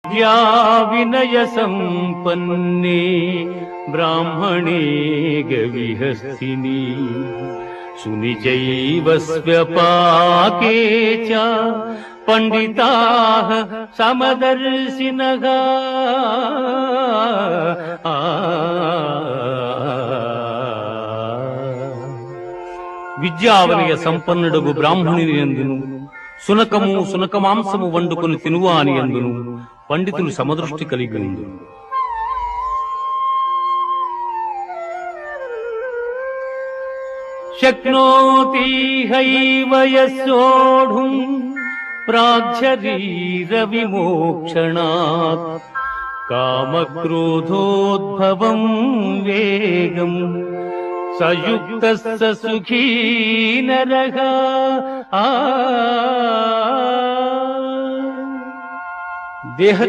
విద్యా వినయ సంపన్నే బ్రాహ్మణే గవిహస్తిని సునిచైవ స్వ్యపాకే చ పండితాః సమదర్శినః. విద్యావనయ సంపన్నుడగు బ్రాహ్మణుని యందును సునకము సునకమాంసము వండుకొని తినువాని యందును పండితులు సమదృష్టి కలిగి ఉండు. శక్నోతి హైవ యస్సోఢుం ప్రాగ్శరీర విమోక్షణాత్ కామక్రోధోద్భవం వేగం సయుక్తస్స సుఖీ నరః. దేహ